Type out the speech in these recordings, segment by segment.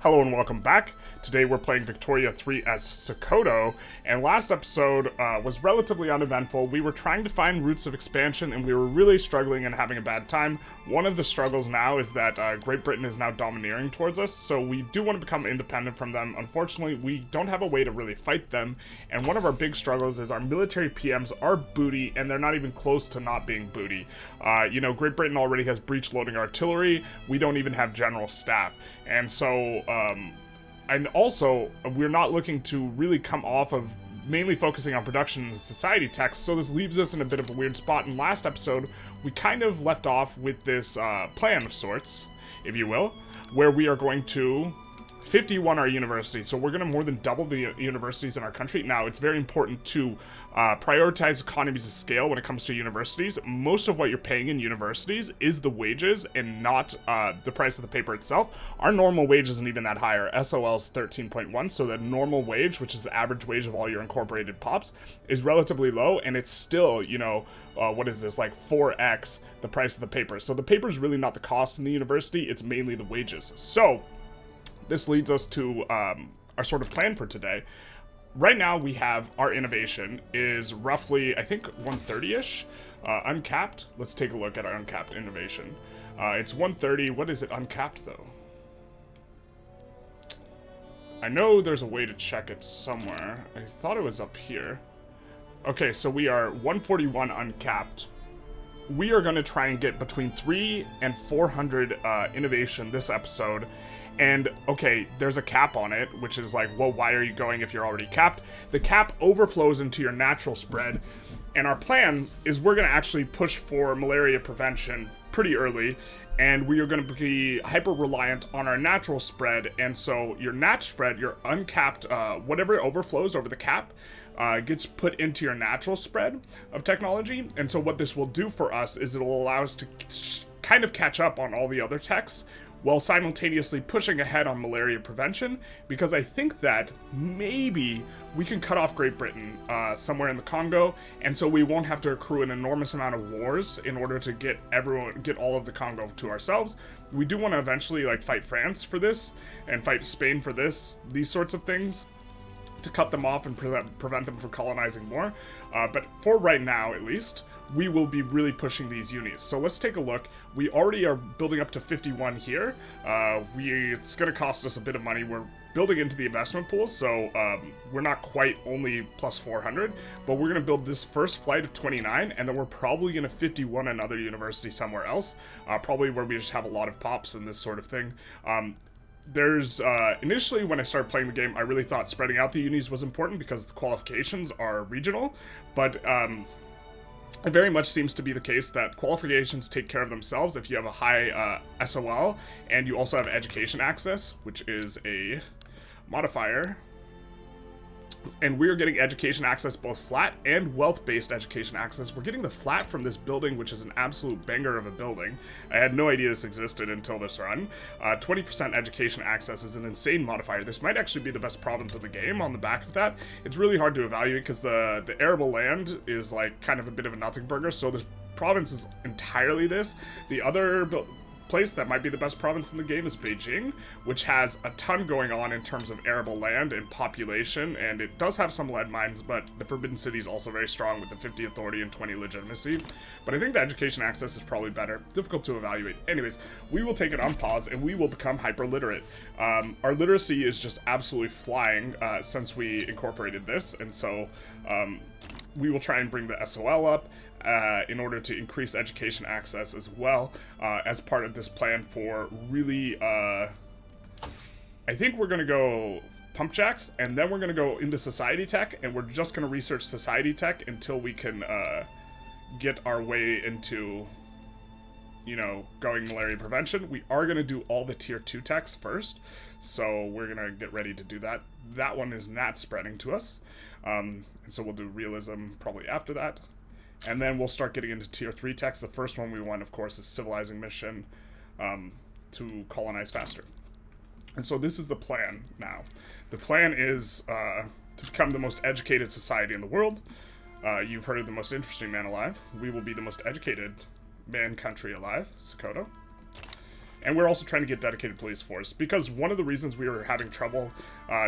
Hello and welcome back. Today we're playing Victoria 3 as Sokoto, and last episode was relatively uneventful. We were trying to find routes of expansion and we were really struggling and having a bad time. One of the struggles now is that Great Britain is now domineering towards us, so we do want to become independent from them. Unfortunately, we don't have a way to really fight them, and one of our big struggles is our military PMs are booty, and they're not even close to not being booty. Great Britain already has breech-loading artillery. We don't even have general staff, and so and also, we're not looking to really come off of mainly focusing on production and society tech, so this leaves us in a bit of a weird spot. In last episode, we kind of left off with this plan of sorts, if you will, where we are going to 51 our universities. So we're going to more than double the universities in our country. Now, it's very important to prioritize economies of scale when it comes to universities. Most of what you're paying in universities is the wages and not the price of the paper itself. Our normal wage isn't even that high. Our SOL is 13.1, so the normal wage, which is the average wage of all your incorporated pops, is relatively low, and it's still, what is this, like 4x the price of the paper. So the paper is really not the cost in the university, it's mainly the wages. So this leads us to our sort of plan for today. Right now we have our innovation is roughly, I think, 130-ish. Uncapped, let's take a look at our uncapped innovation. It's 130, what is it uncapped though? I know there's a way to check it somewhere. I thought it was up here. Okay, so we are 141 uncapped. We are going to try and get between 300 and 400 innovation this episode. And, okay, there's a cap on it, which is like, well, why are you going if you're already capped? The cap overflows into your natural spread, and our plan is we're going to actually push for malaria prevention pretty early, and we are going to be hyper-reliant on our natural spread, and so your nat spread, your uncapped, whatever overflows over the cap, gets put into your natural spread of technology. And so what this will do for us is it'll allow us to kind of catch up on all the other techs, while simultaneously pushing ahead on malaria prevention, because I think that maybe we can cut off Great Britain somewhere in the Congo, and so we won't have to accrue an enormous amount of wars in order to get all of the Congo to ourselves. We do want to eventually fight France for this, and fight Spain for these sorts of things, to cut them off and prevent them from colonizing more. But for right now, at least, we will be really pushing these unis. So let's take a look. We already are building up to 51 here. It's going to cost us a bit of money. We're building into the investment pool, so we're not quite only plus 400, but we're going to build this first flight of 29, and then we're probably going to 51 another university somewhere else, probably where we just have a lot of pops and this sort of thing. Initially when I started playing the game, I really thought spreading out the unis was important because the qualifications are regional, but it very much seems to be the case that qualifications take care of themselves if you have a high SOL, and you also have education access, which is a modifier. And we're getting education access, both flat and wealth-based education access. We're getting the flat from this building, which is an absolute banger of a building. I had no idea this existed until this run. 20% education access is an insane modifier. This might actually be the best province of the game on the back of that. It's really hard to evaluate because the arable land is like kind of a bit of a nothing burger, so this province is entirely this. The other place that might be the best province in the game is Beijing, which has a ton going on in terms of arable land and population, and it does have some lead mines, but the Forbidden City is also very strong with the 50 authority and 20 legitimacy. But I think the education access is probably better. Difficult to evaluate. Anyways, we will take it on pause and we will become hyper-literate. Our literacy is just absolutely flying since we incorporated this, and so we will try and bring the SOL up in order to increase education access as well, as part of this plan for really, I think we're going to go pump jacks, and then we're going to go into society tech, and we're just going to research society tech until we can get our way into, going malaria prevention. We are going to do all the tier 2 techs first, so we're going to get ready to do that. That one is not spreading to us, and so we'll do realism probably after that. And then we'll start getting into tier 3 techs. The first one we want, of course, is civilizing mission to colonize faster. And so this is the plan now. The plan is to become the most educated society in the world. You've heard of the most interesting man alive. We will be the most educated man country alive, Sokoto. And we're also trying to get dedicated police force, because one of the reasons we were having trouble,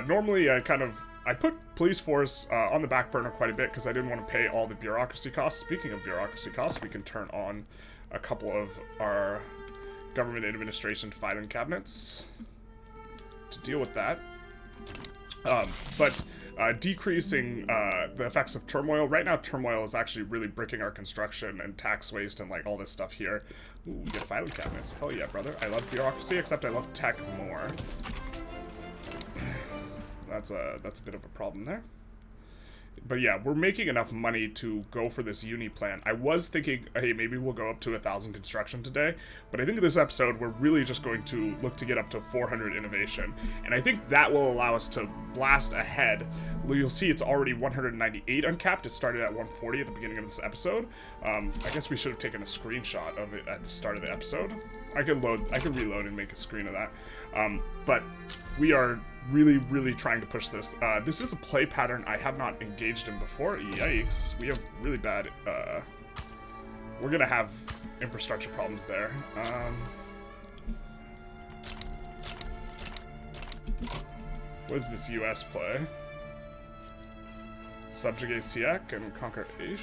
normally I put police force on the back burner quite a bit because I didn't want to pay all the bureaucracy costs. Speaking of bureaucracy costs, we can turn on a couple of our government administration filing cabinets to deal with that. But decreasing the effects of turmoil. Right now, turmoil is actually really bricking our construction and tax waste and like all this stuff here. Ooh, we get filing cabinets. Hell yeah, brother. I love bureaucracy, except I love tech more. That's a bit of a problem there. But yeah, we're making enough money to go for this uni plan. I was thinking, hey, maybe we'll go up to 1,000 construction today. But I think in this episode, we're really just going to look to get up to 400 innovation. And I think that will allow us to blast ahead. You'll see it's already 198 uncapped. It started at 140 at the beginning of this episode. I guess we should have taken a screenshot of it at the start of the episode. I could reload and make a screen of that. But we are really trying to push this. This is a play pattern I have not engaged in before. Yikes. We have really bad, we're gonna have infrastructure problems there. What is this US play? Subjugate Siak and conquer Aish.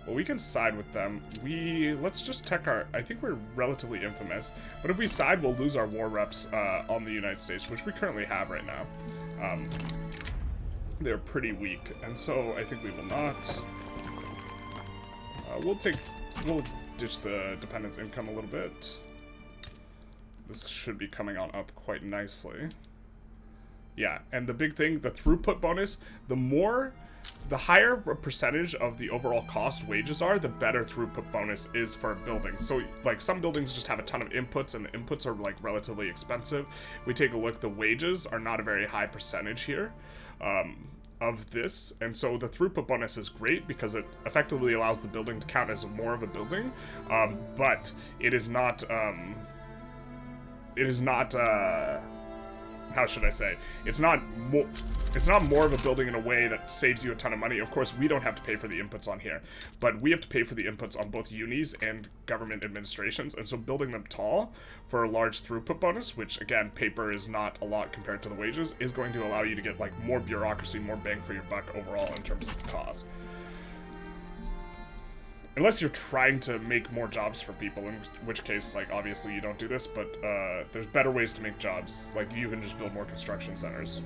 Well, we can side with them. Let's just tech our... I think we're relatively infamous. But if we side, we'll lose our war reps on the United States, which we currently have right now. They're pretty weak, and so I think we will not. We'll ditch the dependence income a little bit. This should be coming on up quite nicely. Yeah, and the big thing, the throughput bonus, the higher percentage of the overall cost wages are, the better throughput bonus is for a building. So, like, some buildings just have a ton of inputs, and the inputs are, like, relatively expensive. If we take a look, the wages are not a very high percentage here of this. And so the throughput bonus is great because it effectively allows the building to count as more of a building. But it is not, how should I say? It's not more of a building in a way that saves you a ton of money. Of course, we don't have to pay for the inputs on here, but we have to pay for the inputs on both unis and government administrations. And so building them tall for a large throughput bonus, which again, paper is not a lot compared to the wages, is going to allow you to get like more bureaucracy, more bang for your buck overall in terms of the cost. Unless you're trying to make more jobs for people, in which case, like, obviously you don't do this, but there's better ways to make jobs. Like, you can just build more construction centers.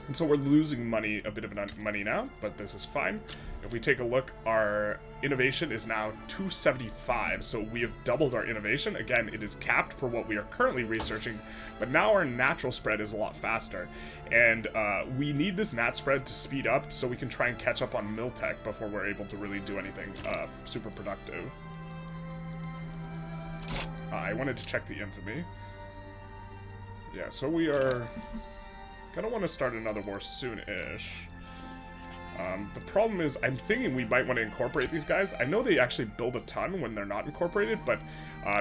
And so we're losing money, a bit of money now, but this is fine. If we take a look, our innovation is now 275, so we have doubled our innovation. Again, it is capped for what we are currently researching, but now our natural spread is a lot faster. And we need this nat spread to speed up so we can try and catch up on mill tech before we're able to really do anything super productive. I wanted to check the infamy. Yeah, so we are gonna want to start another war soon-ish. The problem is, I'm thinking we might want to incorporate these guys. I know they actually build a ton when they're not incorporated, but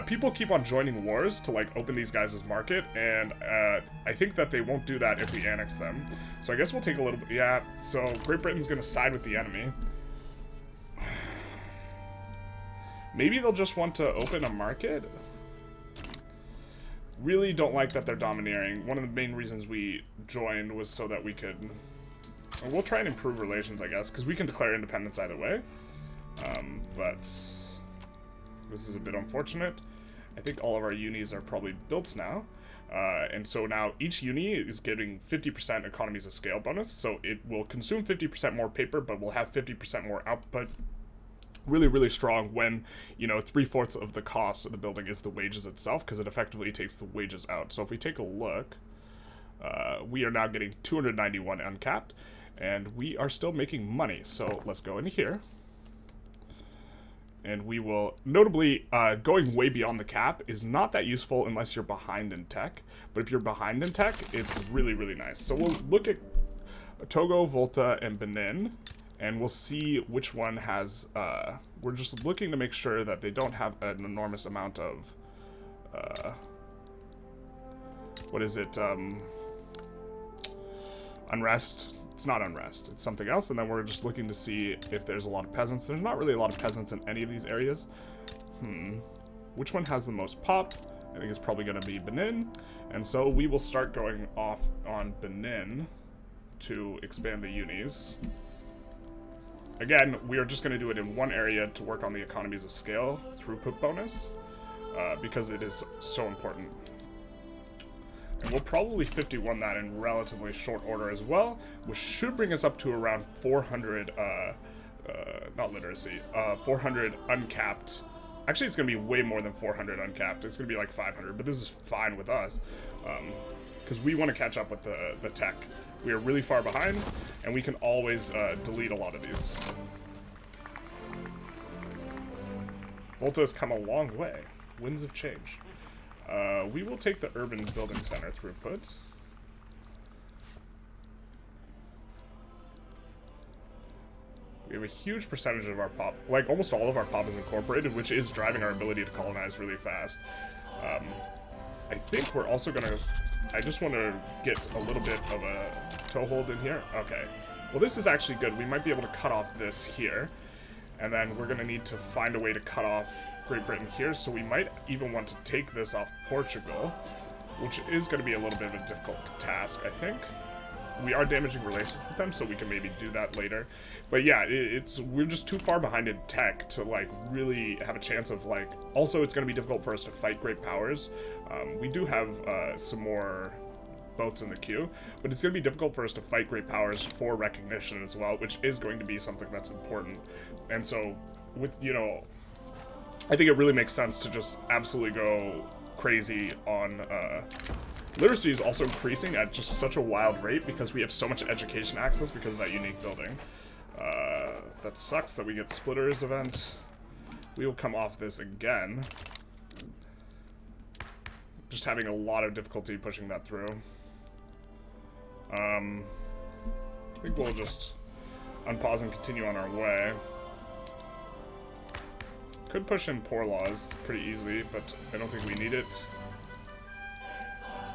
people keep on joining wars to like open these guys as market, and I think that they won't do that if we annex them. So I guess we'll take a little bit. Yeah, so Great Britain's gonna side with the enemy. Maybe they'll just want to open a market? Really don't like that they're domineering. One of the main reasons we joined was so that we could... Well, we'll try and improve relations, I guess, because we can declare independence either way. But this is a bit unfortunate. I think all of our unis are probably built now. And so now each uni is getting 50% economies of scale bonus. So it will consume 50% more paper, but we'll have 50% more output. Really strong when, you know, 3/4 of the cost of the building is the wages itself, because it effectively takes the wages out. So if we take a look, we are now getting 291 uncapped, and we are still making money. So let's go in here. And we will, notably, going way beyond the cap is not that useful unless you're behind in tech. But if you're behind in tech, it's really nice. So we'll look at Togo, Volta, and Benin, and we'll see which one has, we're just looking to make sure that they don't have an enormous amount of, what is it, unrest. It's not unrest, it's something else, and then we're just looking to see if there's a lot of peasants. There's not really a lot of peasants in any of these areas. which one has the most pop? I think it's probably going to be Benin. And so we will start going off on Benin to expand the unis. Again, we are just going to do it in one area to work on the economies of scale throughput bonus, because it is so important. And we'll probably 51 that in relatively short order as well, which should bring us up to around 400, not literacy, 400 uncapped. Actually, it's going to be way more than 400 uncapped. It's going to be like 500, but this is fine with us, because we want to catch up with the tech. We are really far behind, and we can always delete a lot of these. Volta has come a long way. Winds of change. We will take the urban building center throughput. We have a huge percentage of our pop, like almost all of our pop is incorporated, which is driving our ability to colonize really fast. I think we're also gonna, I just want to get a little bit of a toehold in here. Okay. Well, this is actually good. We might be able to cut off this here. And then we're gonna need to find a way to cut off Great Britain here, so we might even want to take this off Portugal, which is going to be a little bit of a difficult task, I think. We are damaging relations with them, so we can maybe do that later. But yeah, we're just too far behind in tech to like really have a chance of like. Also, it's going to be difficult for us to fight great powers. We do have some more boats in the queue, but it's going to be difficult for us to fight great powers for recognition as well, which is going to be something that's important. And so, with I think it really makes sense to just absolutely go crazy on literacy is also increasing at just such a wild rate because we have so much education access because of that unique building. That sucks that we get the Splitters event. We will come off this again. Just having a lot of difficulty pushing that through. I think we'll just unpause and continue on our way. Could push in poor laws pretty easily, but I don't think we need it.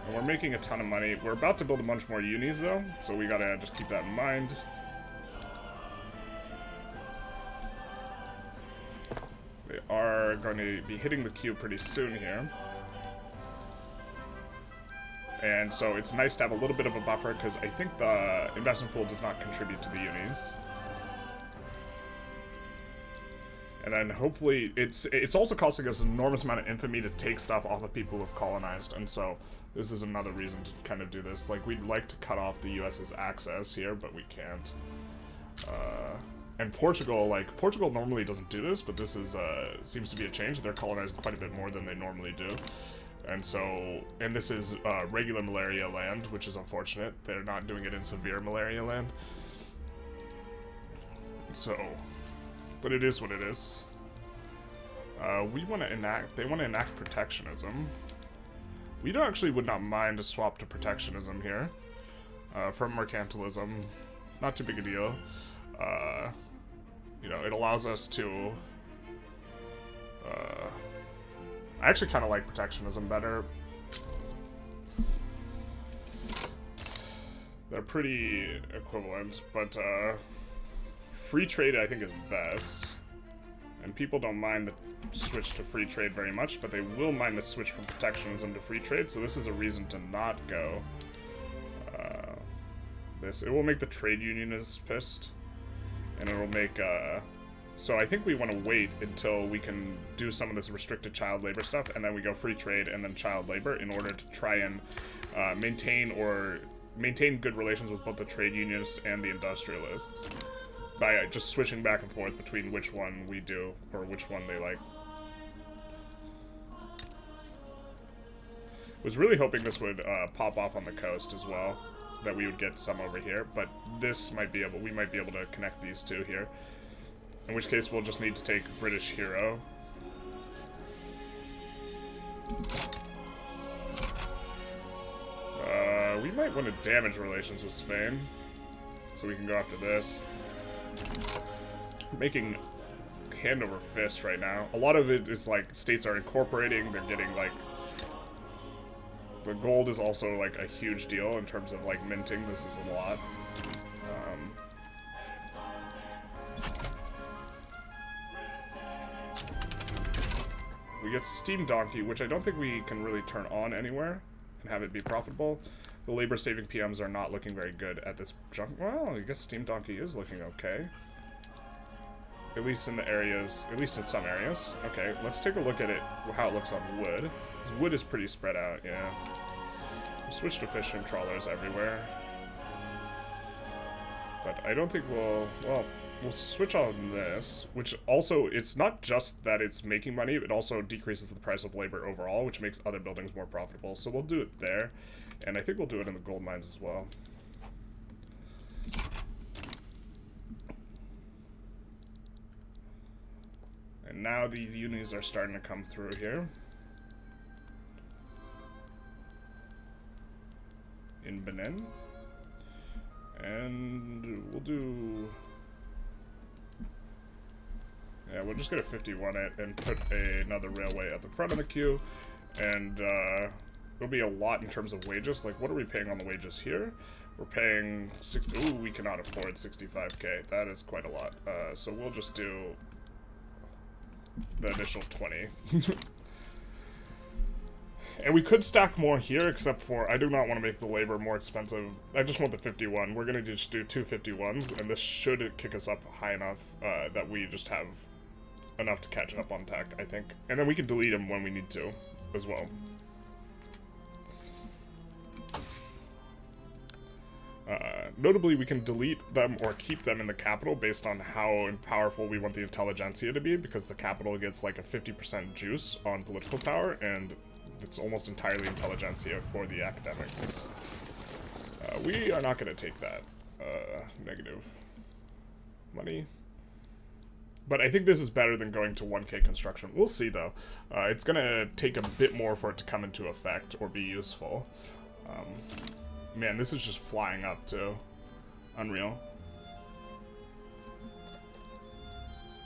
And we're making a ton of money. We're about to build a bunch more unis though, so we gotta just keep that in mind. They are going to be hitting the queue pretty soon here. And so it's nice to have a little bit of a buffer because I think the investment pool does not contribute to the unis. And then hopefully it's also costing us an enormous amount of infamy to take stuff off of people who've colonized, and so this is another reason to kind of do this. Like, we'd like to cut off the US's access here, but we can't. And Portugal, like, Portugal normally doesn't do this, but this is seems to be a change. They're colonizing quite a bit more than they normally do. And so, and this is regular malaria land, which is unfortunate. They're not doing it in severe malaria land. So, but it is what it is. We want to enact, they want to enact protectionism. We would not mind a swap to protectionism here. From mercantilism. Not too big a deal. You know, it allows us to... I actually kind of like protectionism better. They're pretty equivalent, but free trade I think is best. And people don't mind the switch to free trade very much, but they will mind the switch from protectionism to free trade, so this is a reason to not go this. It will make the trade unionists pissed, and it will make so I think we want to wait until we can do some of this restricted child labor stuff, and then we go free trade and then child labor in order to try and maintain good relations with both the trade unionists and the industrialists by just switching back and forth between which one we do or which one they like. Was really hoping this would pop off on the coast as well, that we would get some over here, but this might be able, we might be able to connect these two here. In which case, we'll just need to take British Hero. We might want to damage relations with Spain, so we can go after this. Making hand over fist right now. A lot of it is like states are incorporating, they're getting like... The gold is also like a huge deal in terms of like minting. This is a lot. We get Steam Donkey, which I don't think we can really turn on anywhere and have it be profitable. The labor-saving PMs are not looking very good at this junk. Well, I guess Steam Donkey is looking okay. At least in the areas, at least in some areas. Okay, let's take a look at it, how it looks on wood. This wood is pretty spread out, yeah. We'll switch to fishing trawlers everywhere. But I don't think we'll switch on this, which also, it's not just that it's making money, it also decreases the price of labor overall, which makes other buildings more profitable. So we'll do it there, and I think we'll do it in the gold mines as well. And now these unis are starting to come through here. In Benin. And we'll do... Yeah, we'll just get a 51 it and put another railway at the front of the queue. And it'll be a lot in terms of wages. Like, what are we paying on the wages here? We're paying... Ooh, we cannot afford 65k. That is quite a lot. So we'll just do the initial 20. And we could stack more here, except for I do not want to make the labor more expensive. I just want the 51. We're going to just do two 51s, and this should kick us up high enough that we just have enough to catch up on tech, I think. And then we can delete them when we need to, as well. Notably, we can delete them or keep them in the capital based on how powerful we want the Intelligentsia to be, because the capital gets like a 50% juice on political power, and it's almost entirely Intelligentsia for the academics. We are not going to take that. Negative money. But I think this is better than going to 1k construction. We'll see, though. It's going to take a bit more for it to come into effect or be useful. Man, this is just flying up, too. Unreal.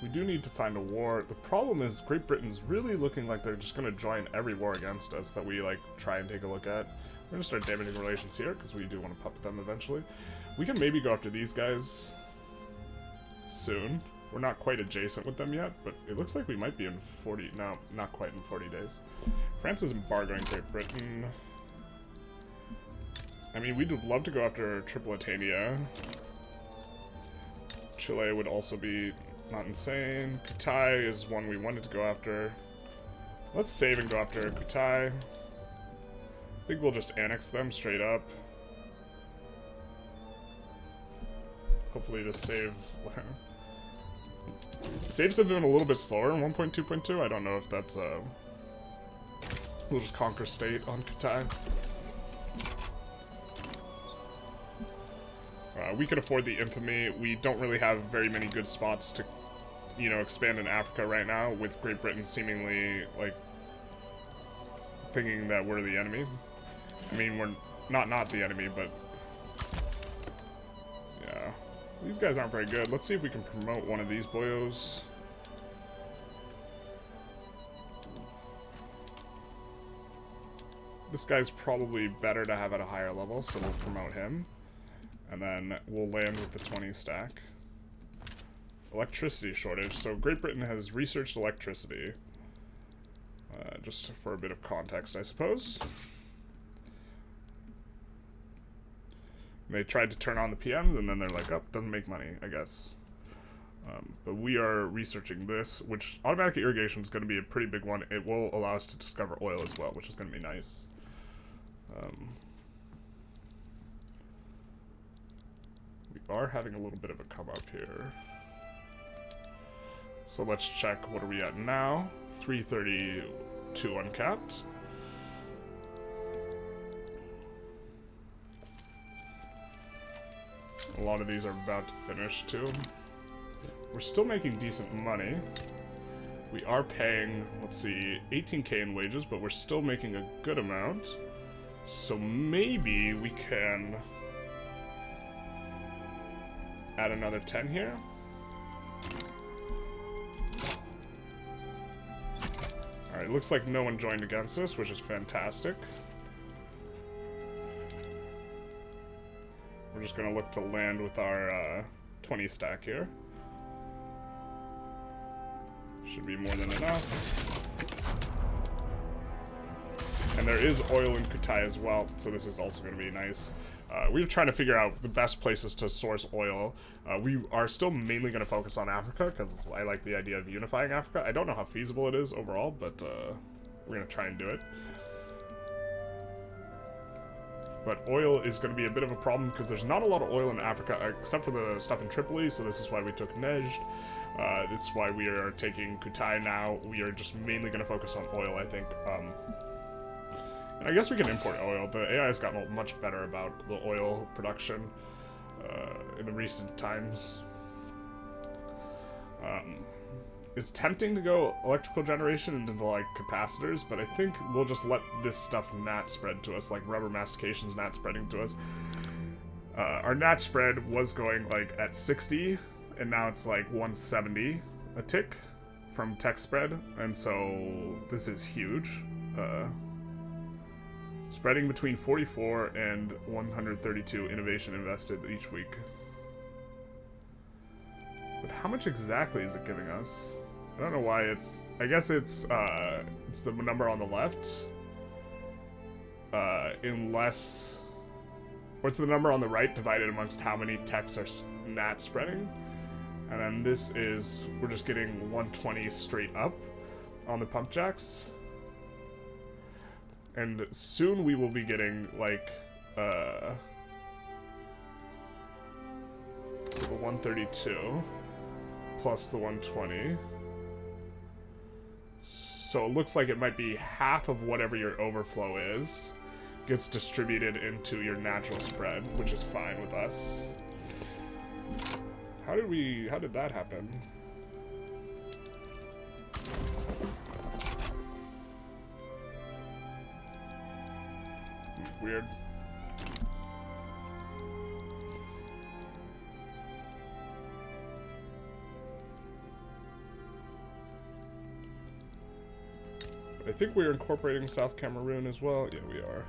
We do need to find a war. The problem is Great Britain's really looking like they're just going to join every war against us that we, like, try and take a look at. We're going to start damaging relations here, because we do want to puppet them eventually. We can maybe go after these guys soon. We're not quite adjacent with them yet, but it looks like we might be in 40... No, not quite in 40 days. France is embargoing Great Britain. I mean, we'd love to go after Tripolitania. Chile would also be not insane. Kutai is one we wanted to go after. Let's save and go after Kutai. I think we'll just annex them straight up. Hopefully this save... Saves have been a little bit slower in 1.2.2. I don't know if that's we'll just conquer state on Kutai. We can afford the infamy. We don't really have very many good spots to, you know, expand in Africa right now, with Great Britain seemingly, like, thinking that we're the enemy. I mean, we're not the enemy, but... Yeah. These guys aren't very good. Let's see if we can promote one of these boyos. This guy's probably better to have at a higher level, so we'll promote him. And then we'll land with the 20 stack. Electricity shortage. So Great Britain has researched electricity. Just for a bit of context, I suppose. They tried to turn on the PMs, and then they're like, oh, doesn't make money, I guess. But we are researching this, which automatic irrigation is going to be a pretty big one. It will allow us to discover oil as well, which is going to be nice. We are having a little bit of a come up here. So let's check, what are we at now? 332 uncapped. A lot of these are about to finish too. We're still making decent money. We are paying, let's see, 18k in wages, but we're still making a good amount. So maybe we can add another 10 here. Alright, looks like no one joined against us, which is fantastic. We're just gonna look to land with our 20 stack here. Should be more than enough. And there is oil in Kutai as well, so this is also going to be nice. We're trying to figure out the best places to source oil. We are still mainly going to focus on Africa, because I like the idea of unifying Africa. I don't know how feasible it is overall, but we're going to try and do it. But oil is going to be a bit of a problem, because there's not a lot of oil in Africa, except for the stuff in Tripoli, so this is why we took Nejd. This is why we are taking Kutai now. We are just mainly going to focus on oil, I think. And I guess we can import oil. The AI has gotten much better about the oil production in the recent times. It's tempting to go electrical generation into like capacitors, but I think we'll just let this stuff nat spread to us, like rubber mastication's nat spreading to us. Our nat spread was going like at 60, and now it's like 170 a tick from tech spread, and so this is huge. Spreading between 44 and 132 innovation invested each week. But how much exactly is it giving us? I don't know why it's... I guess it's the number on the left. Unless... Or it's the number on the right divided amongst how many techs are nat spreading. And then this is... We're just getting 120 straight up on the pump jacks. And soon we will be getting, like, the 132 plus the 120. So it looks like it might be half of whatever your overflow is gets distributed into your natural spread, which is fine with us. How did that happen? Weird. I think we're incorporating South Cameroon as well. Yeah, we are.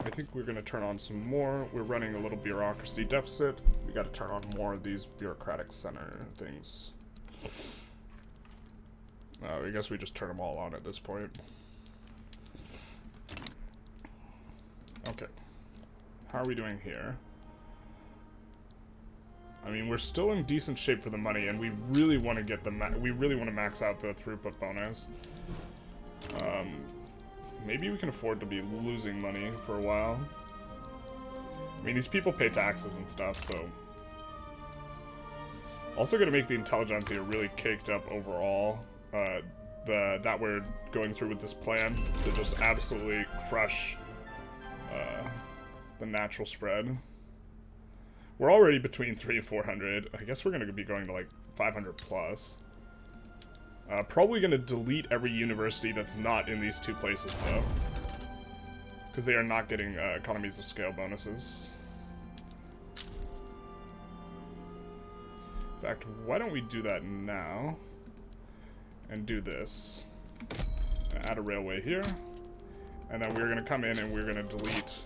I think we're going to turn on some more. We're running a little bureaucracy deficit. We got to turn on more of these bureaucratic center things. I guess we just turn them all on at this point. Okay. How are we doing here? I mean, we're still in decent shape for the money, and we really want to get the we really want to max out the throughput bonus. Maybe we can afford to be losing money for a while. I mean, these people pay taxes and stuff, so... Also gonna make the Intelligentsia really caked up overall. That we're going through with this plan to just absolutely crush the natural spread. We're already between 300 and 400. I guess we're going to be going to like 500 plus. Probably going to delete every university that's not in these two places though, because they are not getting economies of scale bonuses. In fact, why don't we do that now and do this? Add a railway here, and then we're going to come in and we're going to delete.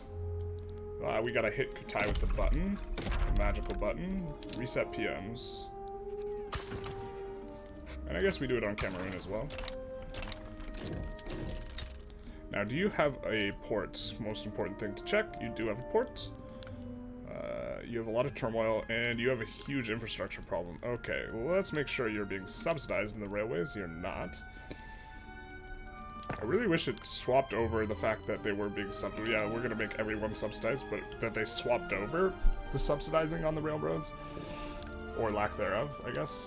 We gotta hit Kutai with the button, the magical button, reset PMs. And I guess we do it on Cameroon as well. Now, do you have a port? Most important thing to check, you do have a port. You have a lot of turmoil, and you have a huge infrastructure problem. Okay, well, let's make sure you're being subsidized in the railways. You're not. I really wish it swapped over the fact that they were being subsidized. Yeah, we're gonna make everyone subsidized, but that they swapped over the subsidizing on the railroads. Or lack thereof, I guess.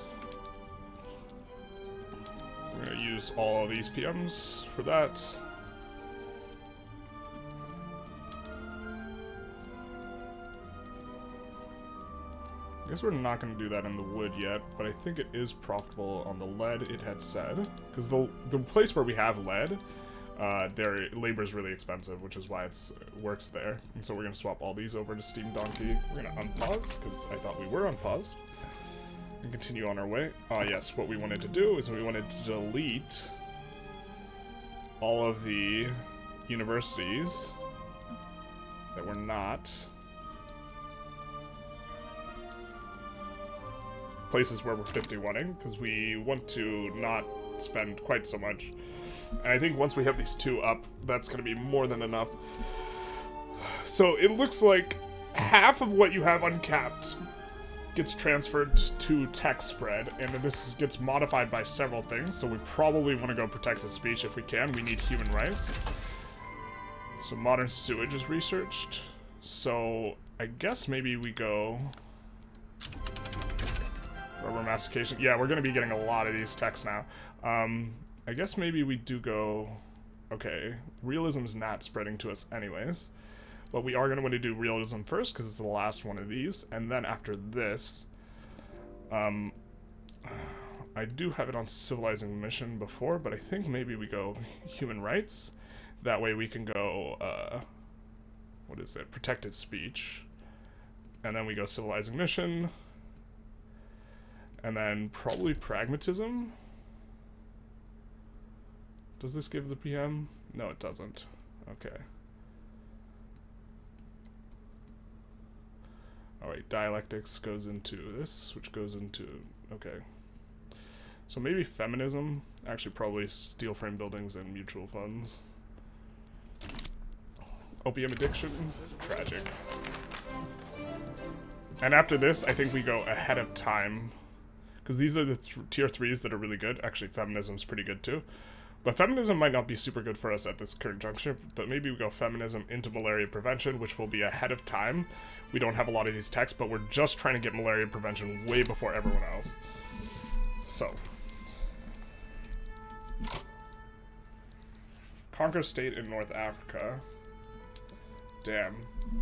We're gonna use all these PMs for that. I guess we're not going to do that in the wood yet, but I think it is profitable on the lead, it had said. Because the place where we have lead, their labor is really expensive, which is why it works there. And so we're going to swap all these over to Steam Donkey. We're going to unpause, because I thought we were unpaused. And continue on our way. Yes, what we wanted to do is we wanted to delete all of the universities that were not... places where we're 51ing, because we want to not spend quite so much. And I think once we have these 2 up, that's going to be more than enough. So it looks like half of what you have uncapped gets transferred to tech spread, and this gets modified by several things, so we probably want to go protected speech if we can. We need human rights. So modern sewage is researched. So I guess maybe we go rubber mastication. Yeah, we're going to be getting a lot of these techs now. I guess maybe we do go... Okay, realism's not spreading to us anyways. But we are going to want to do realism first, because it's the last one of these. And then after this... I do have it on civilizing mission before, but I think maybe we go human rights. That way we can go... what is it? Protected speech. And then we go civilizing mission. And then probably pragmatism. Does this give the PM? No, it doesn't. Okay. Oh wait, dialectics goes into this, which goes into... Okay. So maybe feminism. Actually, probably steel frame buildings and mutual funds. Opium addiction. Tragic. And after this, I think we go ahead of time. Because these are the tier 3s that are really good. Actually, feminism's pretty good too. But feminism might not be super good for us at this current juncture, but maybe we go feminism into malaria prevention, which will be ahead of time. We don't have a lot of these texts, but we're just trying to get malaria prevention way before everyone else. So. Conquer state in North Africa. Damn.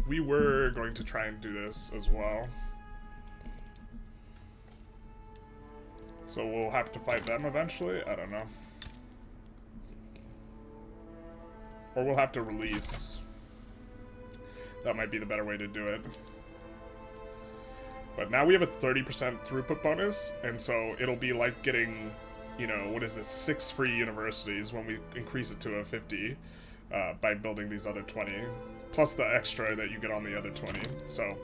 We were going to try and do this as well. So we'll have to fight them eventually? I don't know. Or we'll have to release. That might be the better way to do it. But now we have a 30% throughput bonus, and so it'll be like getting, you know, what is this, 6 free universities when we increase it to a 50 by building these other 20. Plus the extra that you get on the other 20. So,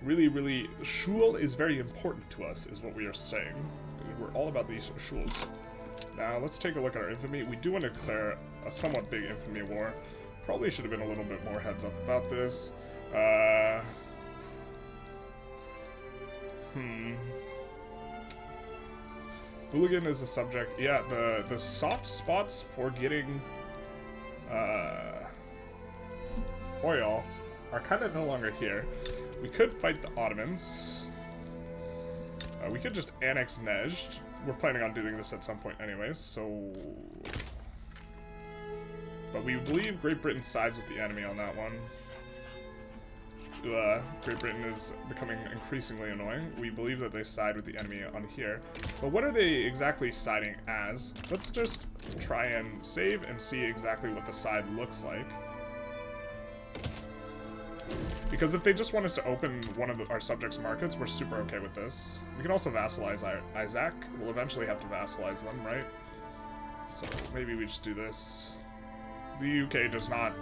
really, really, shul is very important to us, is what we are saying. We're all about these shuls. Now, let's take a look at our infamy. We do want to declare a somewhat big infamy war. Probably should have been a little bit more heads up about this. Hooligan is a subject. Yeah, the soft spots for getting oil are kind of no longer here. We could fight the Ottomans. We could just annex Nejd. We're planning on doing this at some point anyways, so... But we believe Great Britain sides with the enemy on that one. Great Britain is becoming increasingly annoying. We believe that they side with the enemy on here. But what are they exactly siding as? Let's just try and save and see exactly what the side looks like. Because if they just want us to open one of our subjects' markets, we're super okay with this. We can also vassalize Isaac. We'll eventually have to vassalize them, right? So maybe we just do this. The UK does not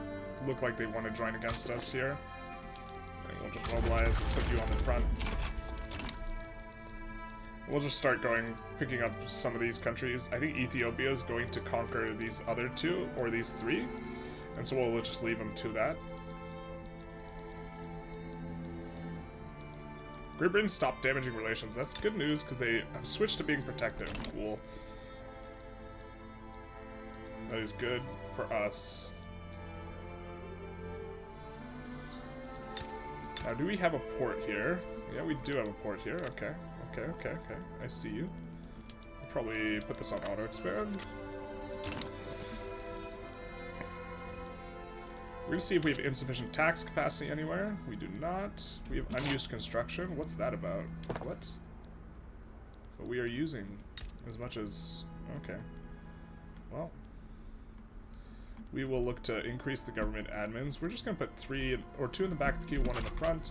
look like they want to join against us here. And we'll just mobilize and put you on the front. We'll just start picking up some of these countries. I think Ethiopia is going to conquer these other 2, or these 3. And so we'll just leave them to that. Great Britain stopped damaging relations. That's good news, because they have switched to being protective. Cool. That is good for us. Now, do we have a port here? Yeah, we do have a port here. Okay. Okay. I see you. I'll probably put this on auto-expand. We're going to see if we have insufficient tax capacity anywhere. We do not. We have unused construction. What's that about? What? But we are using as much as... Okay. Well. We will look to increase the government admins. We're just going to put 3 or 2 in the back of the queue, 1 in the front.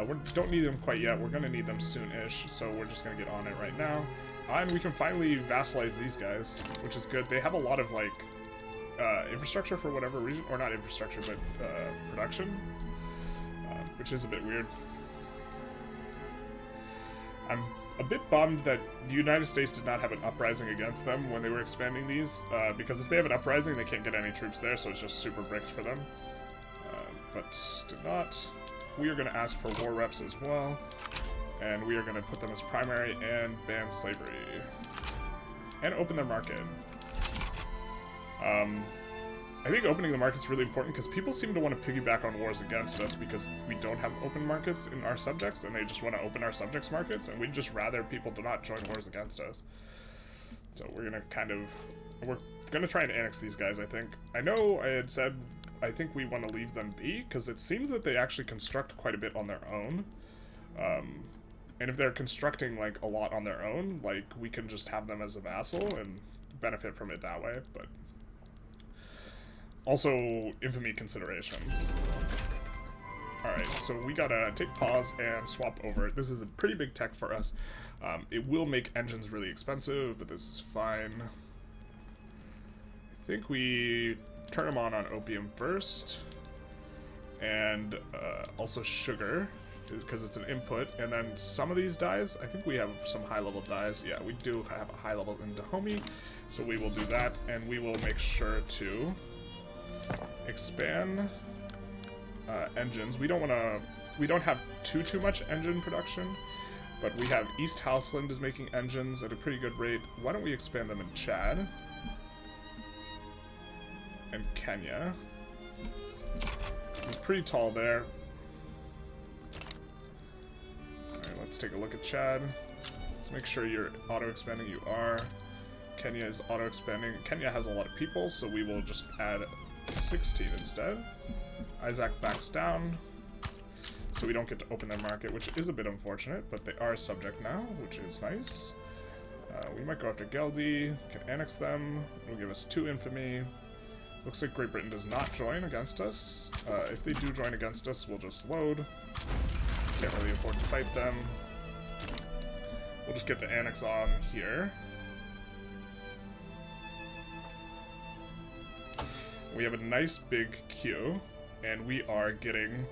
We don't need them quite yet. We're going to need them soon-ish, so we're just going to get on it right now. And we can finally vassalize these guys, which is good. They have a lot of, like... infrastructure for whatever reason, or not infrastructure, but production, which is a bit weird. I'm a bit bummed that the United States did not have an uprising against them when they were expanding these, because if they have an uprising, they can't get any troops there, so it's just super bricked for them. But did not. We are going to ask for war reps as well, and we are going to put them as primary and ban slavery. And open their market. I think opening the market is really important because people seem to want to piggyback on wars against us because we don't have open markets in our subjects, and they just want to open our subjects' markets, and we'd just rather people do not join wars against us. So we're gonna we're gonna try and annex these guys, I think. I know I had said I think we want to leave them be, because it seems that they actually construct quite a bit on their own. And if they're constructing, like, a lot on their own, like, we can just have them as a vassal and benefit from it that way, but... Also, infamy considerations. Alright, so we gotta take pause and swap over. This is a pretty big tech for us. It will make engines really expensive, but this is fine. I think we turn them on opium first. And also sugar, because it's an input. And then some of these dyes, I think we have some high-level dyes. Yeah, we do have a high level in Dahomey, so we will do that. And we will make sure to... expand engines. We don't have too much engine production, but we have East Houseland is making engines at a pretty good rate. Why don't we expand them in Chad and Kenya? This is pretty tall there. Alright, let's take a look at Chad. Let's make sure you're auto-expanding. You are. Kenya is auto-expanding. Kenya has a lot of people, so we will just add 16 instead. Isaac backs down, so we don't get to open their market, which is a bit unfortunate, but they are subject now, which is nice. We might go after Geldi, can annex them, it'll give us 2 infamy. Looks like Great Britain does not join against us. If they do join against us, we'll just load. Can't really afford to fight them. We'll just get the annex on here. We have a nice big queue, and we are getting...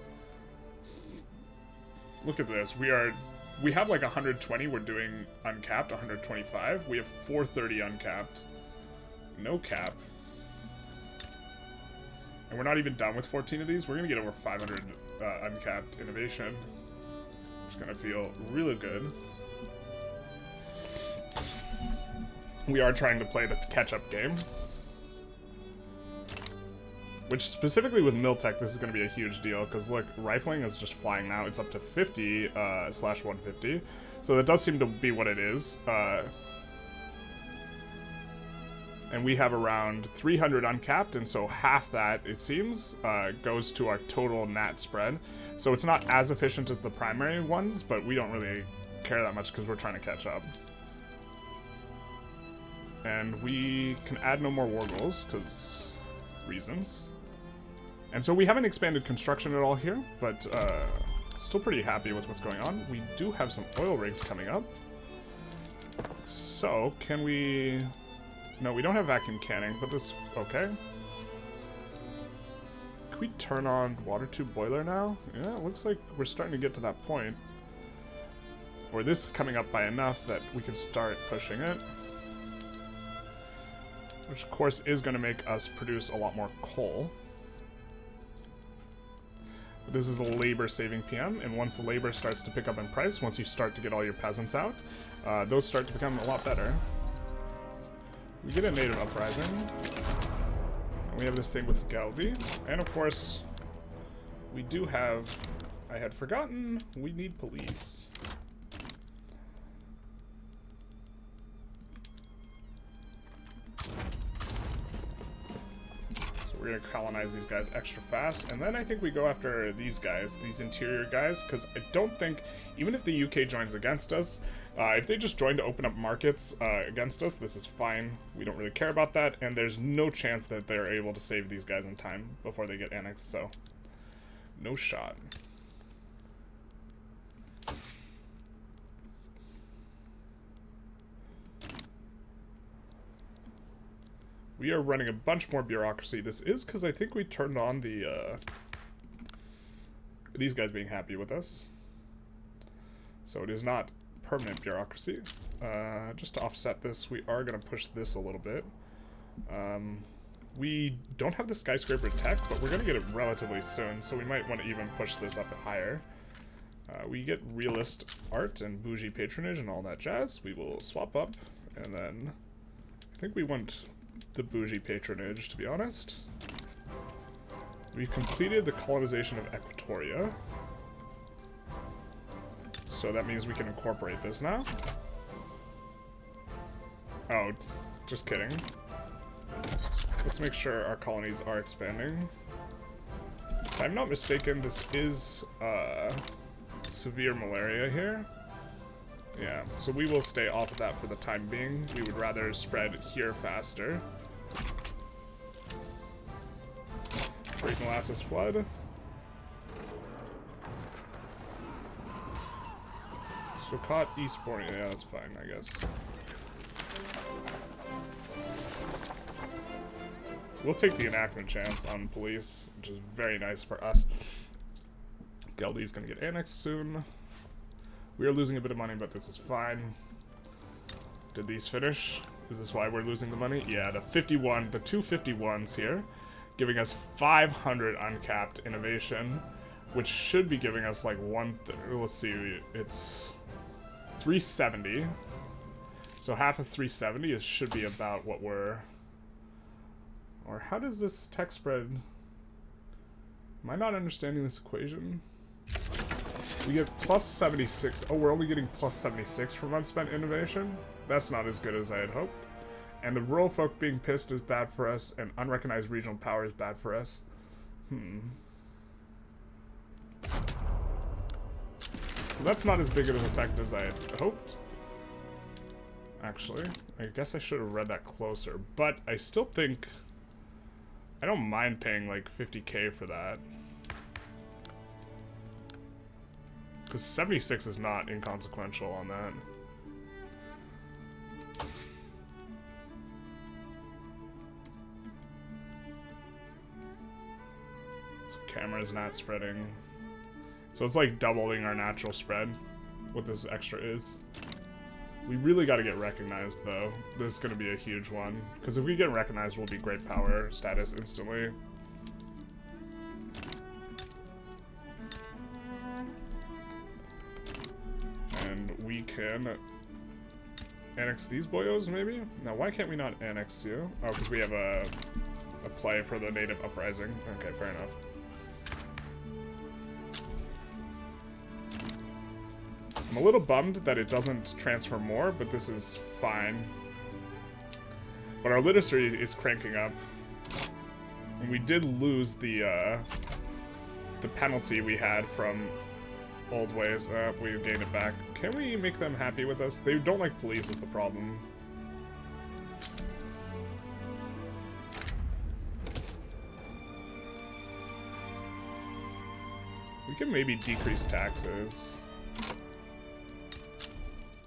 Look at this. We have like 120, we're doing uncapped, 125. We have 430 uncapped. No cap. And we're not even done with 14 of these. We're gonna get over 500 uncapped innovation. It's gonna feel really good. We are trying to play the catch-up game. Which, specifically with Miltech, this is going to be a huge deal, because look, rifling is just flying now. It's up to 50, slash 150. So that does seem to be what it is. And we have around 300 uncapped, and so half that, it seems, goes to our total nat spread. So it's not as efficient as the primary ones, but we don't really care that much because we're trying to catch up. And we can add no more war goals, because reasons. And so we haven't expanded construction at all here, but still pretty happy with what's going on. We do have some oil rigs coming up. So, can we... No, we don't have vacuum canning, but this... Okay. Can we turn on water tube boiler now? Yeah, it looks like we're starting to get to that point. Where this is coming up by enough that we can start pushing it. Which, of course, is going to make us produce a lot more coal. But this is a labor-saving PM, and once the labor starts to pick up in price, once you start to get all your peasants out, those start to become a lot better. We get a native uprising. And we have this thing with Geldi. And, of course, we do have... I had forgotten, we need police. We're going to colonize these guys extra fast, and then I think we go after these guys, these interior guys, because I don't think, even if the UK joins against us, if they just join to open up markets against us, this is fine. We don't really care about that, and there's no chance that they're able to save these guys in time before they get annexed, so no shot. We are running a bunch more bureaucracy. This is because I think we turned on the, these guys being happy with us. So it is not permanent bureaucracy. Just to offset this, we are going to push this a little bit. We don't have the skyscraper tech, but we're going to get it relatively soon, so we might want to even push this up higher. We get realist art and bougie patronage and all that jazz. We will swap up, and then I think we want the bougie patronage, to be honest. We've completed the colonization of Equatoria. So that means we can incorporate this now. Oh, just kidding. Let's make sure our colonies are expanding. If I'm not mistaken, this is severe malaria here. Yeah, so we will stay off of that for the time being. We would rather spread here faster. Great molasses flood. Sokoto, Eastbourne, yeah, that's fine, I guess. We'll take the enactment chance on police, which is very nice for us. Geldy's gonna get annexed soon. We are losing a bit of money, but this is fine. Did these finish? Is this why we're losing the money? Yeah, the 251s here, giving us 500 uncapped innovation, which should be giving us like let's see, it's 370. So half of 370 should be about what we're... Or how does this tech spread... Am I not understanding this equation? We get plus 76. Oh, we're only getting plus 76 from unspent innovation? That's not as good as I had hoped. And the rural folk being pissed is bad for us, and unrecognized regional power is bad for us. So that's not as big of an effect as I had hoped. Actually, I guess I should have read that closer, but I still think... I don't mind paying like 50k for that. Because 76 is not inconsequential on that. Camera's not spreading. So it's like doubling our natural spread, what this extra is. We really got to get recognized, though. This is going to be a huge one. Because if we get recognized, we'll be great power status instantly. And we can annex these boyos, maybe? Now, why can't we not annex you? Oh, because we have a play for the native uprising. Okay, fair enough. I'm a little bummed that it doesn't transfer more, but this is fine. But our literacy is cranking up. And we did lose the penalty we had from old ways. We gained it back. Can we make them happy with us? They don't like police is the problem. We can maybe decrease taxes.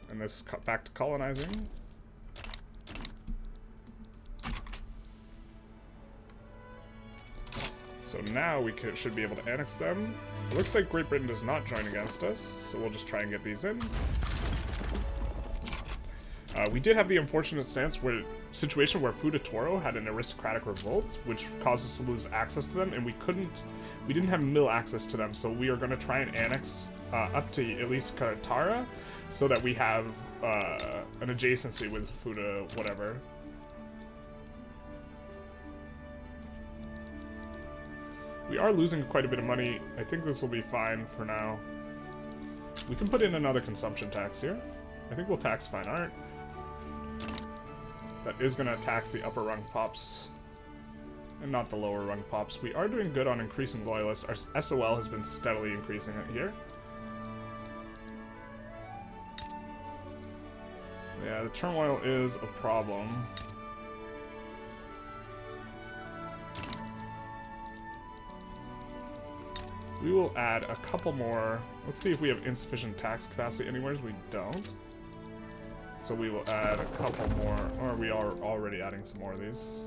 And this back to colonizing. So now we should be able to annex them. It looks like Great Britain does not join against us, so we'll just try and get these in. We did have the unfortunate situation where Futatoro had an aristocratic revolt, which caused us to lose access to them, and we didn't have mill access to them, so we are going to try and annex up to at least Katara, so that we have an adjacency with Futa whatever. We are losing quite a bit of money. I think this will be fine for now. We can put in another consumption tax here. I think we'll tax fine art. That is going to tax the upper rung pops and not the lower rung pops. We are doing good on increasing loyalists. Our SOL has been steadily increasing it here. Yeah, the turmoil is a problem. We will add a couple more. Let's see if we have insufficient tax capacity anywhere. We don't. So we will add a couple more, or we are already adding some more of these.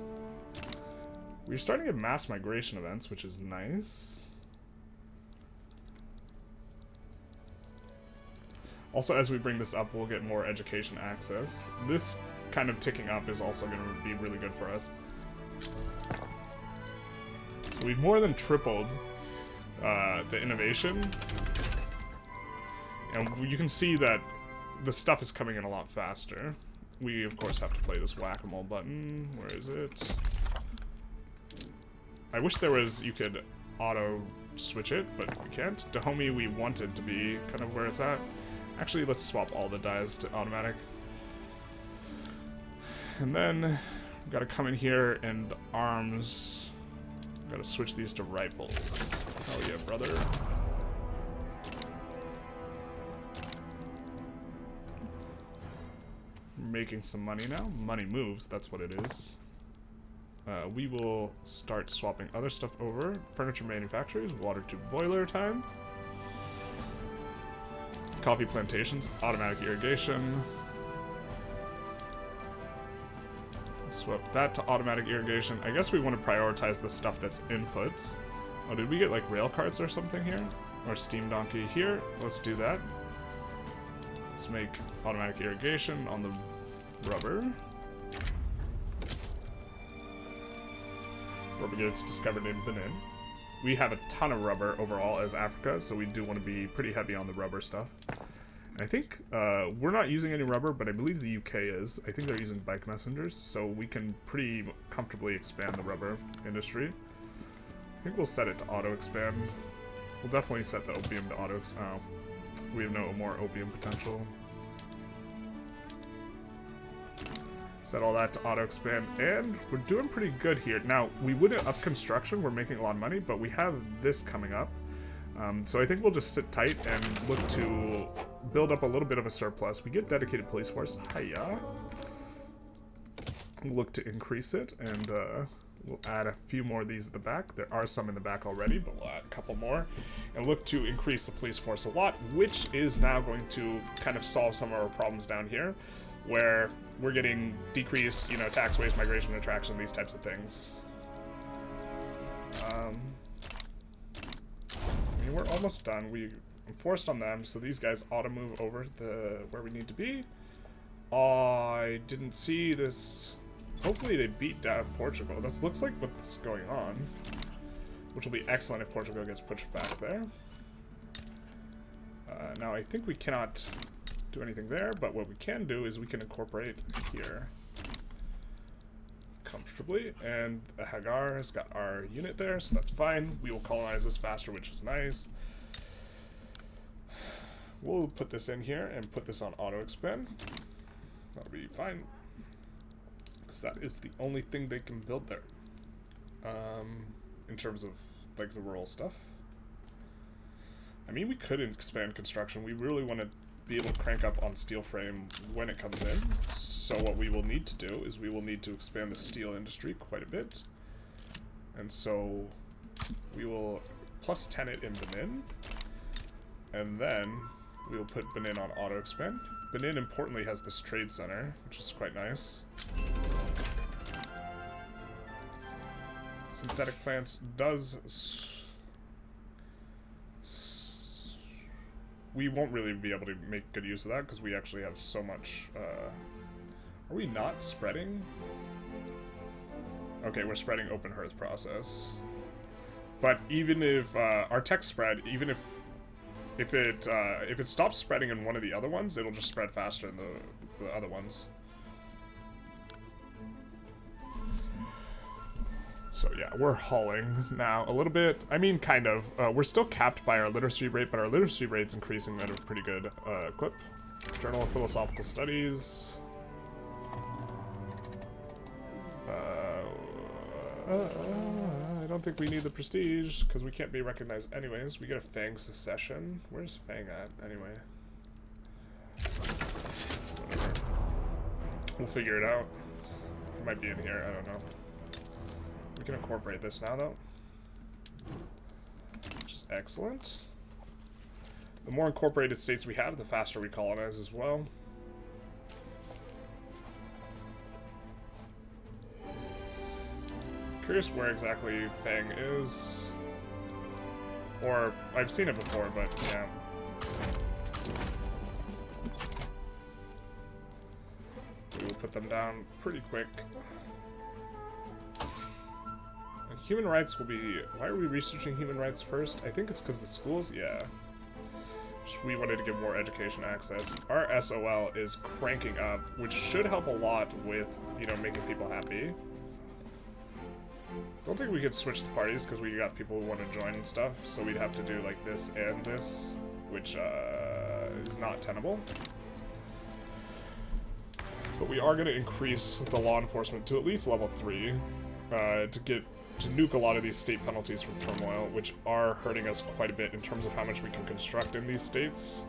We're starting to get mass migration events, which is nice. Also, as we bring this up, we'll get more education access. This kind of ticking up is also going to be really good for us. So we've more than tripled the innovation. And you can see that the stuff is coming in a lot faster. We, of course, have to play this whack-a-mole button. Where is it? I wish there was, you could auto-switch it, but we can't. Dahomey, we want it to be kind of where it's at. Actually, let's swap all the dies to automatic. And then, we've got to come in here, and the arms... Got to switch these to rifles. Hell yeah, brother. Making some money now. Money moves, that's what it is. We will start swapping other stuff over. Furniture manufacturers, water to boiler time. Coffee plantations, automatic irrigation. Swap that to automatic irrigation. I guess we want to prioritize the stuff that's inputs. Oh, did we get like rail carts or something here? Or steam donkey here? Let's do that. Let's make automatic irrigation on the rubber. Rubber gets discovered in Benin. We have a ton of rubber overall as Africa, so we do want to be pretty heavy on the rubber stuff. And I think we're not using any rubber, but I believe the UK is. I think they're using bike messengers, so we can pretty comfortably expand the rubber industry. I think we'll set it to auto-expand. We'll definitely set the opium to auto-expand. Oh, we have no more opium potential. Set all that to auto-expand, and we're doing pretty good here. Now, we wouldn't up construction, we're making a lot of money, but we have this coming up. So I think we'll just sit tight and look to build up a little bit of a surplus. We get dedicated police force. Hiya. Look to increase it, and we'll add a few more of these at the back. There are some in the back already, but we'll add a couple more. And look to increase the police force a lot, which is now going to kind of solve some of our problems down here, where we're getting decreased, you know, tax, waste, migration, attraction, these types of things. I mean, we're almost done. We enforced on them, so these guys ought to move over where we need to be. I didn't see this. Hopefully they beat down Portugal. That looks like what's going on, which will be excellent if Portugal gets pushed back there. Now, I think we cannot do anything there, but what we can do is we can incorporate here comfortably, and the Hagar has got our unit there, so that's fine. We will colonize this faster, which is nice. We'll put this in here and put this on auto expand. That'll be fine, because that is the only thing they can build there in terms of like the rural stuff. I mean, we could expand construction. We really want to be able to crank up on steel frame when it comes in. So what we will need to do is we will need to expand the steel industry quite a bit. And so we will plus 10 it in Benin. And then we will put Benin on auto expand. Benin importantly has this trade center, which is quite nice. Synthetic plants does... We won't really be able to make good use of that because we actually have so much... Are we not spreading? Okay, we're spreading open hearth process. But even if our tech spread, even if it stops spreading in one of the other ones, it'll just spread faster than the other ones. So yeah, we're hauling now a little bit. I mean, kind of. We're still capped by our literacy rate, but our literacy rate's increasing at a pretty good clip. Journal of Philosophical Studies. I don't think we need the prestige, because we can't be recognized anyways. We get a Fang secession. Where's Fang at, anyway? Whatever. We'll figure it out. It might be in here, I don't know. We can incorporate this now, though. Which is excellent. The more incorporated states we have, the faster we colonize as well. Curious where exactly Fang is. Or, I've seen it before, but yeah. put them down pretty quick. And human rights will be... Why are we researching human rights first? I think it's because the schools? Yeah. We wanted to give more education access. Our SOL is cranking up, which should help a lot with, you know, making people happy. Don't think we could switch the parties because we got people who want to join and stuff, so we'd have to do like this and this, which is not tenable. But we are going to increase the law enforcement to at least level 3 to nuke a lot of these state penalties from turmoil, which are hurting us quite a bit in terms of how much we can construct in these states.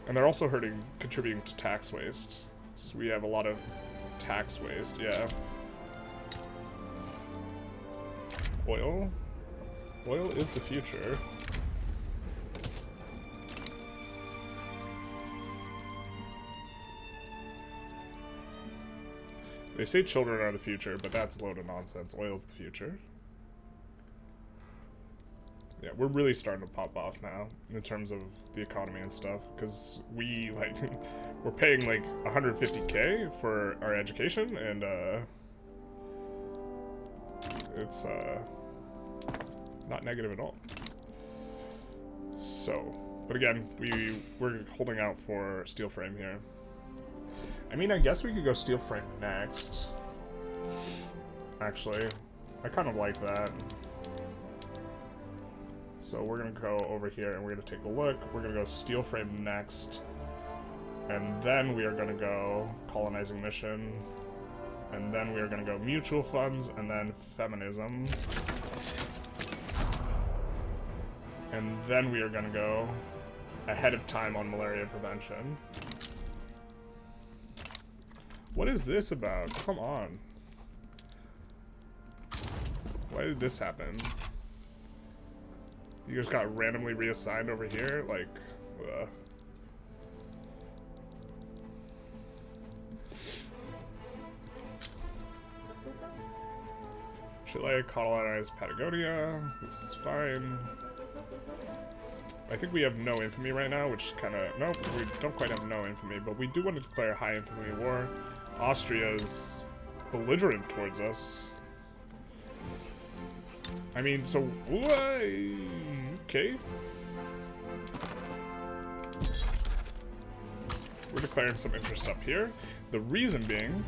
And they're also contributing to tax waste. So we have a lot of tax waste, yeah. Oil. Oil is the future. They say children are the future, but that's a load of nonsense. Oil's the future. Yeah, we're really starting to pop off now in terms of the economy and stuff, because we, like, we're paying, like, 150K for our education, and, it's, not negative at all. So, but again, we're holding out for steel frame here. I mean, I guess we could go steel frame next. Actually, I kind of like that. So we're gonna go over here and we're gonna take a look. We're gonna go steel frame next. And then we are gonna go colonizing mission. And then we are gonna go mutual funds and then feminism. And then we are gonna go ahead of time on malaria prevention. What is this about? Come on. Why did this happen? You just got randomly reassigned over here? Like, ugh. Chile colonized Patagonia. This is fine. I think we have no infamy right now, which kind of... Nope, we don't quite have no infamy, but we do want to declare high infamy war. Austria is belligerent towards us. I mean, so... Okay. We're declaring some interest up here. The reason being,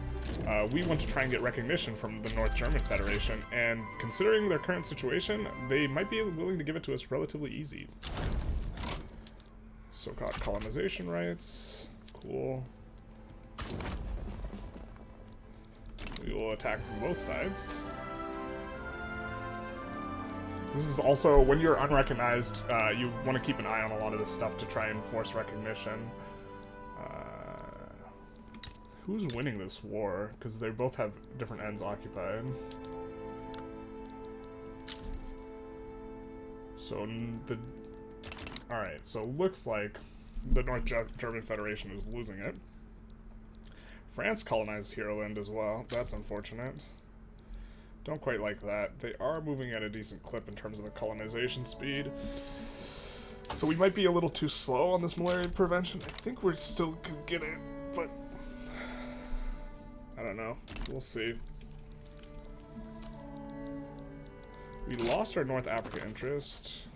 we want to try and get recognition from the North German Federation, and considering their current situation, they might be willing to give it to us relatively easy. So got colonization rights. Cool. We will attack from both sides. This is also, when you're unrecognized, you want to keep an eye on a lot of this stuff to try and force recognition. Who's winning this war? Because they both have different ends occupied. So alright, so looks like the North German Federation is losing it. France colonized Heroland as well. That's unfortunate. Don't quite like that. They are moving at a decent clip in terms of the colonization speed. So we might be a little too slow on this malaria prevention. I think we're still gonna get it, but I don't know. We'll see. We lost our North Africa interest.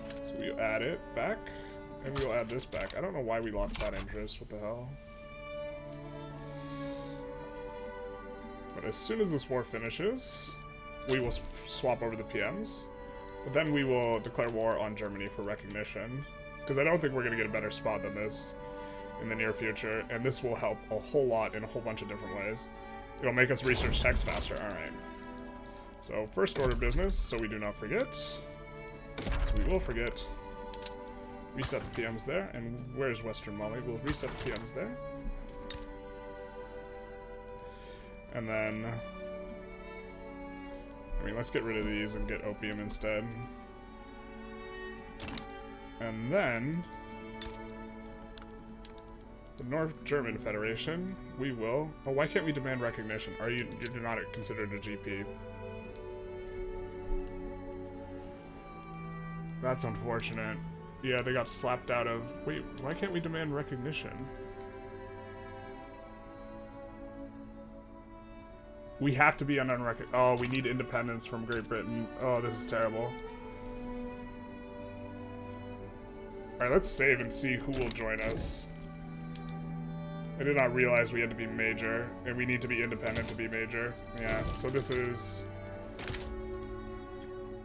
So we'll add it back, and we'll add this back. I don't know why we lost that interest. What the hell? But as soon as this war finishes, we will swap over the PMs. But then we will declare war on Germany for recognition. Because I don't think we're going to get a better spot than this in the near future. And this will help a whole lot in a whole bunch of different ways. It'll make us research text faster. Alright. So first order business, so we do not forget. So we will forget. Reset the PMs there. And where's Western Mali? We'll reset the PMs there. And then, I mean, let's get rid of these and get opium instead. And then, the North German Federation, we will... Oh, why can't we demand recognition? You're not considered a GP. That's unfortunate. Yeah, they got slapped out of... Wait, why can't we demand recognition? We have to be on unrecognized. Oh, we need independence from Great Britain. Oh, this is terrible. Alright, let's save and see who will join us. I did not realize we had to be major, and we need to be independent to be major. Yeah, so this is...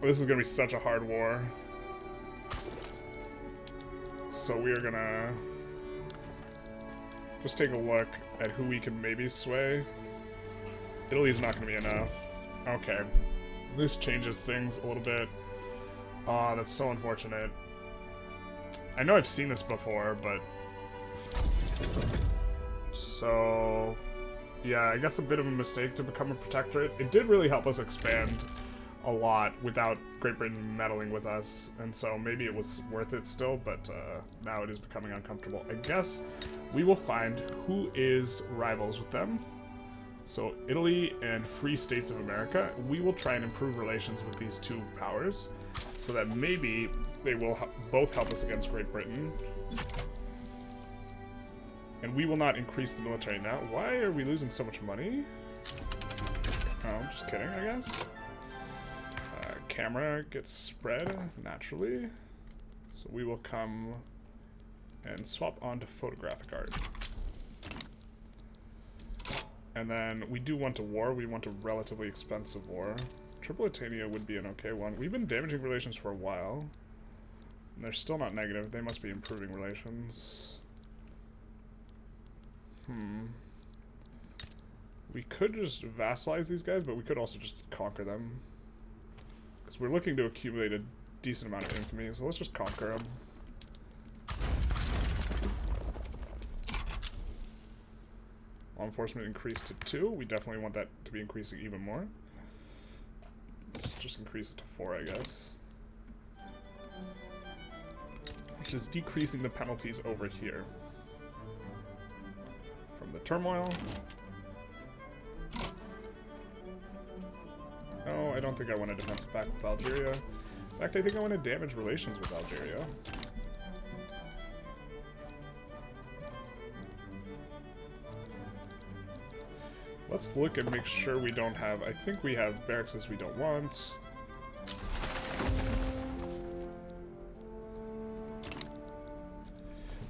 This is gonna be such a hard war. So we are gonna... just take a look at who we can maybe sway. Italy's not gonna be enough. Okay. This changes things a little bit. Aw, that's so unfortunate. I know I've seen this before, but... So... yeah, I guess a bit of a mistake to become a protectorate. It did really help us expand a lot without Great Britain meddling with us, and so maybe it was worth it still, but now it is becoming uncomfortable. I guess we will find who is rivals with them. So Italy and Free States of America, we will try and improve relations with these two powers so that maybe they will both help us against Great Britain. And we will not increase the military now. Why are we losing so much money? Oh, I'm just kidding, I guess. Camera gets spread naturally. So we will come and swap onto photographic art. And then we do want a war. We want a relatively expensive war. Tripolitania would be an okay one. We've been damaging relations for a while. And they're still not negative. They must be improving relations. We could just vassalize these guys, but we could also just conquer them. Because we're looking to accumulate a decent amount of infamy, so let's just conquer them. Law enforcement increased to 2. We definitely want that to be increasing even more. Let's just increase it to 4, I guess. Which is decreasing the penalties over here. From the turmoil. Oh, I don't think I want a defensive pact with Algeria. In fact, I think I want to damage relations with Algeria. Let's look and make sure we don't have... I think we have barracks we don't want.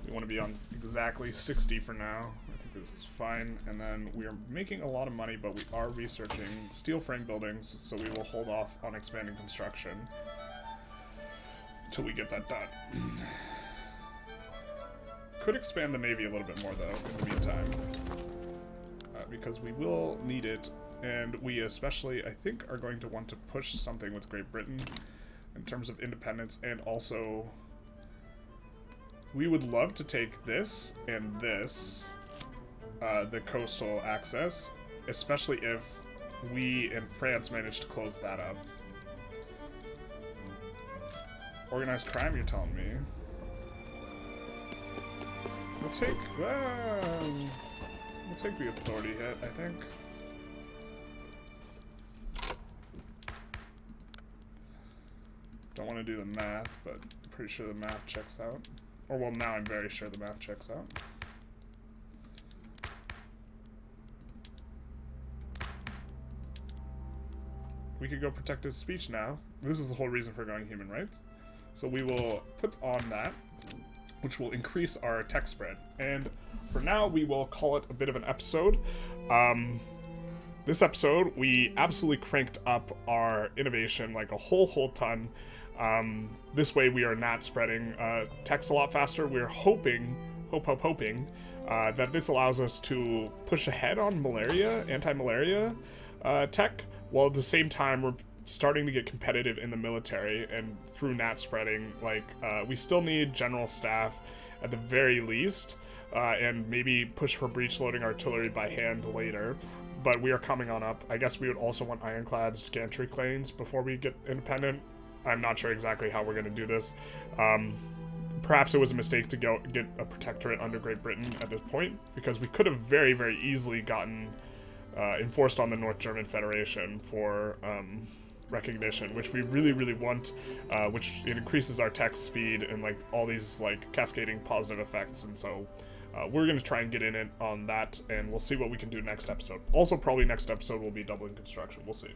We want to be on exactly 60 for now. I think this is fine. And then we are making a lot of money, but we are researching steel frame buildings, so we will hold off on expanding construction until we get that done. Could expand the Navy a little bit more, though, in the meantime. Because we will need it, and we especially, I think, are going to want to push something with Great Britain in terms of independence, and also we would love to take this and this, the coastal access, especially if we and France manage to close that up. Organized crime, you're telling me? We'll take... we'll take the authority hit, I think. Don't want to do the math, but I'm pretty sure the math checks out. Or, well, now I'm very sure the math checks out. We could go protect his speech now. This is the whole reason for going human rights. So we will put on that, which will increase our tech spread. And for now, we will call it a bit of an episode. This episode, we absolutely cranked up our innovation like a whole ton. This way, we are not spreading techs a lot faster. We're hoping that this allows us to push ahead on malaria, anti-malaria tech, while at the same time we're starting to get competitive in the military and through NAT spreading. Like, we still need general staff at the very least, and maybe push for breech loading artillery by hand later, but we are coming on up. I guess we would also want ironclads, gantry cranes before we get independent. I'm not sure exactly how we're going to do this. Perhaps it was a mistake to get a protectorate under Great Britain at this point, because we could have very easily gotten enforced on the North German Federation for recognition, which we really want, which it increases our tech speed and like all these like cascading positive effects, and so we're going to try and get in it on that, and we'll see what we can do next episode. Also, probably next episode will be doubling construction. We'll see.